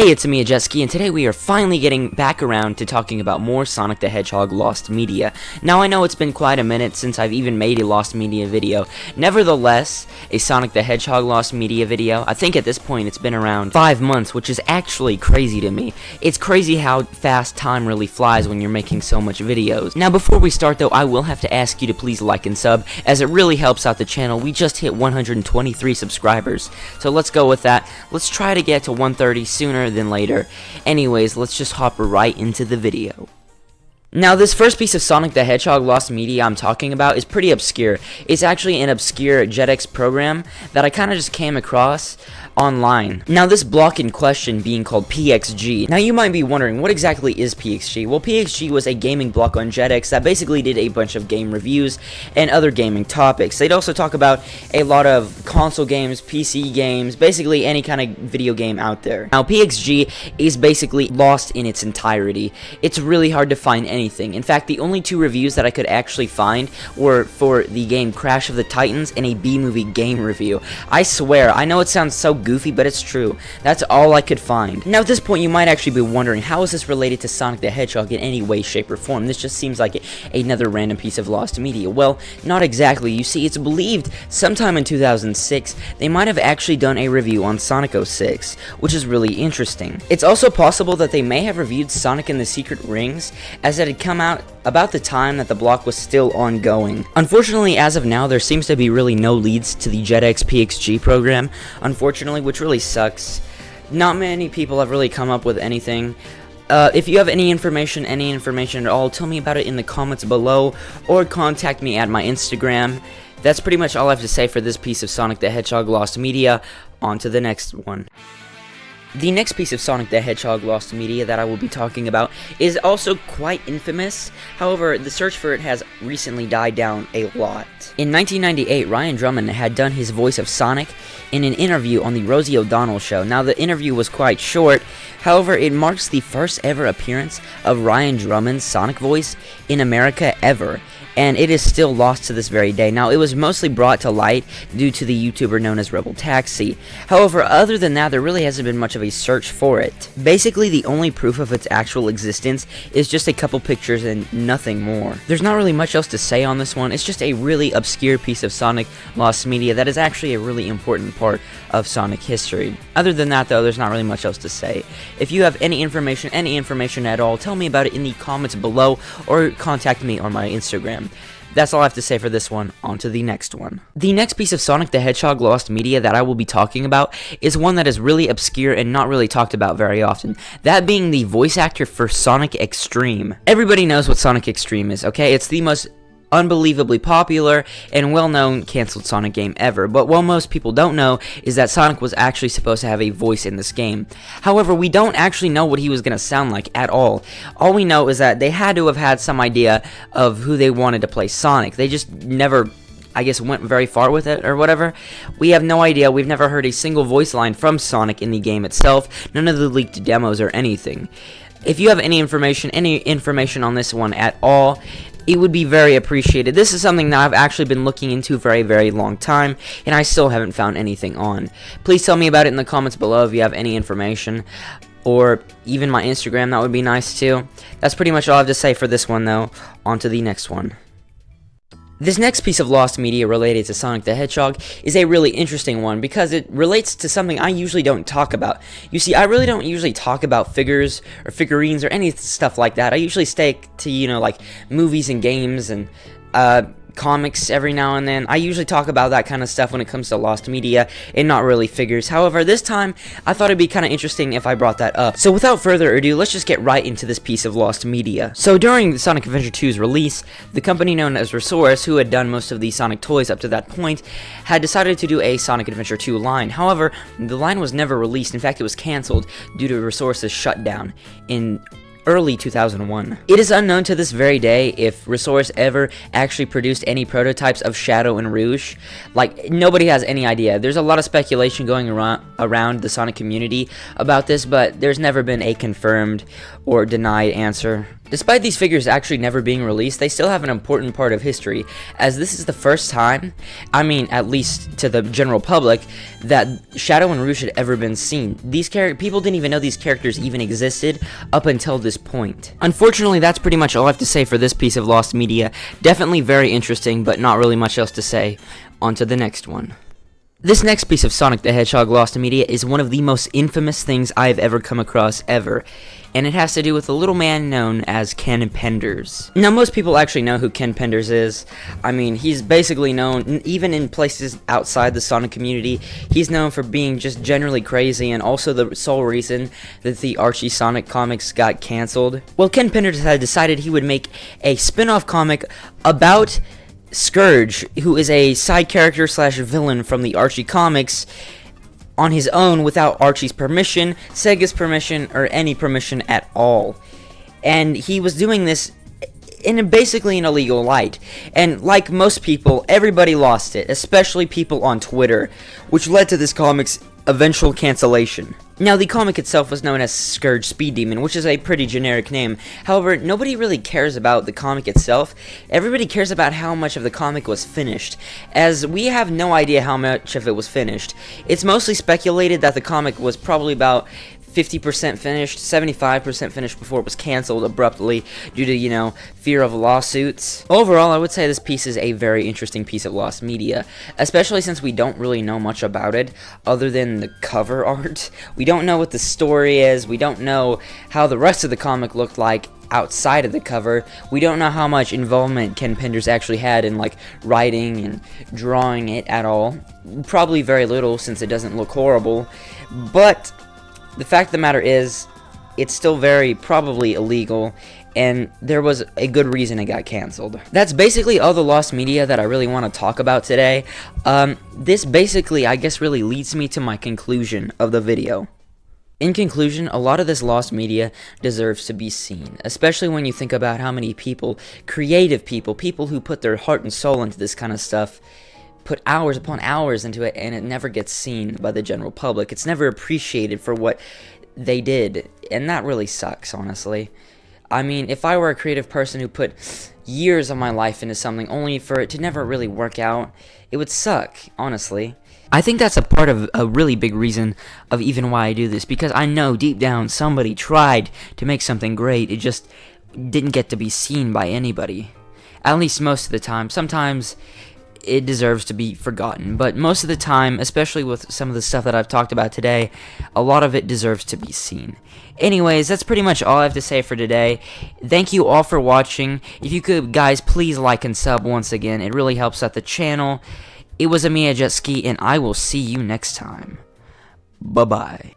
Hey, it's me, Jetski, and today we are finally getting back around to talking about more Sonic the Hedgehog Lost Media. Now, I know it's been quite a minute since I've even made a Lost Media video. Nevertheless, a Sonic the Hedgehog Lost Media video, I think at this point it's been around 5 months, which is actually crazy to me. It's crazy how fast time really flies when you're making so much videos. Now, before we start though, I will have to ask you to please like and sub, as it really helps out the channel. We just hit 123 subscribers, so let's go with that. Let's try to get to 130 sooner than later. Anyways, let's just hop right into the video. Now, this first piece of Sonic the Hedgehog Lost Media I'm talking about is pretty obscure. It's actually an obscure JetX program that I kind of just came across online. Now, this block in question being called PXG. Now, you might be wondering, what exactly is PXG? Well, PXG was a gaming block on JetX that basically did a bunch of game reviews and other gaming topics. They'd also talk about a lot of console games, PC games, basically any kind of video game out there. Now, PXG is basically lost in its entirety. It's really hard to find anything. In fact, the only two reviews that I could actually find were for the game Crash of the Titans and a B-movie game review. I swear, I know it sounds so goofy, but it's true. That's all I could find. Now, at this point, you might actually be wondering, how is this related to Sonic the Hedgehog in any way, shape, or form? This just seems like another random piece of lost media. Well, not exactly. You see, it's believed sometime in 2006, they might have actually done a review on Sonic 06, which is really interesting. It's also possible that they may have reviewed Sonic and the Secret Rings, as it had come out about the time that the block was still ongoing. Unfortunately, as of now, there seems to be really no leads to the JetX PXG program, unfortunately, which really sucks. Not many people have really come up with anything. If you have any information at all, tell me about it in the comments below, or contact me at my Instagram. That's pretty much all I have to say for this piece of Sonic the Hedgehog Lost Media. On to the next one. The next piece of Sonic the Hedgehog Lost Media that I will be talking about is also quite infamous. However, the search for it has recently died down a lot. In 1998, Ryan Drummond had done his voice of Sonic in an interview on the Rosie O'Donnell show. Now, the interview was quite short. However, it marks the first ever appearance of Ryan Drummond's Sonic voice in America ever, and it is still lost to this very day. Now, it was mostly brought to light due to the YouTuber known as Rebel Taxi. However, other than that, there really hasn't been much of a search for it. Basically, the only proof of its actual existence is just a couple pictures and nothing more. There's not really much else to say on this one. It's just a really obscure piece of Sonic Lost Media that is actually a really important part of Sonic history. Other than that, though, there's not really much else to say. If you have any information at all, tell me about it in the comments below, or contact me on my Instagram. That's all I have to say for this one. On to the next one. The next piece of Sonic the Hedgehog Lost Media that I will be talking about is one that is really obscure and not really talked about very often. That being the voice actor for Sonic Extreme. Everybody knows what Sonic Extreme is, okay? It's the most unbelievably popular and well-known canceled Sonic game ever, but what most people don't know is that Sonic was actually supposed to have a voice in this game. However, we don't actually know what he was going to sound like at all. All we know is that they had to have had some idea of who they wanted to play Sonic. They just never, I guess, went very far with it or whatever. We have no idea. We've never heard a single voice line from Sonic in the game itself, none of the leaked demos or anything. If you have any information on this one at all, it would be very appreciated. This is something that I've actually been looking into for a very long time, and I still haven't found anything on. Please tell me about it in the comments below if you have any information, or even my Instagram. That would be nice too. That's pretty much all I have to say for this one, though. On to the next one. This next piece of lost media related to Sonic the Hedgehog is a really interesting one because it relates to something I usually don't talk about. You see, I really don't usually talk about figures or figurines or any stuff like that. I usually stick to, like movies and games and comics every now and then. I usually talk about that kind of stuff when it comes to lost media and not really figures. However, this time I thought it'd be kind of interesting if I brought that up. So without further ado, let's just get right into this piece of lost media. So during Sonic Adventure 2's release, the company known as Resource, who had done most of the Sonic toys up to that point, had decided to do a Sonic Adventure 2 line. However, the line was never released. In fact, it was canceled due to Resource's shutdown in early 2001. It is unknown to this very day if Resource ever actually produced any prototypes of Shadow and Rouge. Like, nobody has any idea. There's a lot of speculation going around the Sonic community about this, but there's never been a confirmed or denied answer Despite these figures actually never being released, they still have an important part of history, as this is the first time, I mean at least to the general public, that Shadow and Rouge had ever been seen. These people didn't even know these characters even existed up until this point. Unfortunately, that's pretty much all I have to say for this piece of lost media. Definitely very interesting, but not really much else to say. On to the next one. This next piece of Sonic the Hedgehog lost media is one of the most infamous things I've ever come across ever, and it has to do with a little man known as Ken Penders. Now, most people actually know who Ken Penders is. I mean, he's basically known, even in places outside the Sonic community, he's known for being just generally crazy, and also the sole reason that the Archie Sonic comics got canceled. Well, Ken Penders had decided he would make a spin-off comic about Scourge, who is a side character slash villain from the Archie comics, on his own without Archie's permission, Sega's permission, or any permission at all. And he was doing this in basically an illegal light. And like most people, everybody lost it, especially people on Twitter, which led to this comic's eventual cancellation. Now, the comic itself was known as Scourge Speed Demon, which is a pretty generic name. However, nobody really cares about the comic itself. Everybody cares about how much of the comic was finished, as we have no idea how much of it was finished. It's mostly speculated that the comic was probably about 50% finished, 75% finished before it was canceled abruptly due to, fear of lawsuits. Overall, I would say this piece is a very interesting piece of lost media, especially since we don't really know much about it other than the cover art. We don't know what the story is, we don't know how the rest of the comic looked like outside of the cover. We don't know how much involvement Ken Penders actually had in writing and drawing it at all. Probably very little, since it doesn't look horrible, but the fact of the matter is, it's still very probably illegal, and there was a good reason it got canceled. That's basically all the lost media that I really want to talk about today. This basically, I guess, really leads me to my conclusion of the video. In conclusion, a lot of this lost media deserves to be seen, especially when you think about how many people, creative people, people who put their heart and soul into this kind of stuff, put hours upon hours into it, and it never gets seen by the general public. It's never appreciated for what they did, and that really sucks, honestly. I mean, if I were a creative person who put years of my life into something only for it to never really work out, it would suck, honestly. I think that's a part of a really big reason of even why I do this, because I know deep down somebody tried to make something great, it just didn't get to be seen by anybody. At least most of the time. Sometimes it deserves to be forgotten, but most of the time, especially with some of the stuff that I've talked about today, a lot of it deserves to be seen. Anyways, that's pretty much all I have to say for today. Thank you all for watching. If you could, guys, please like and sub once again. It really helps out the channel. It was Amiya Jetski, and I will see you next time. Bye-bye.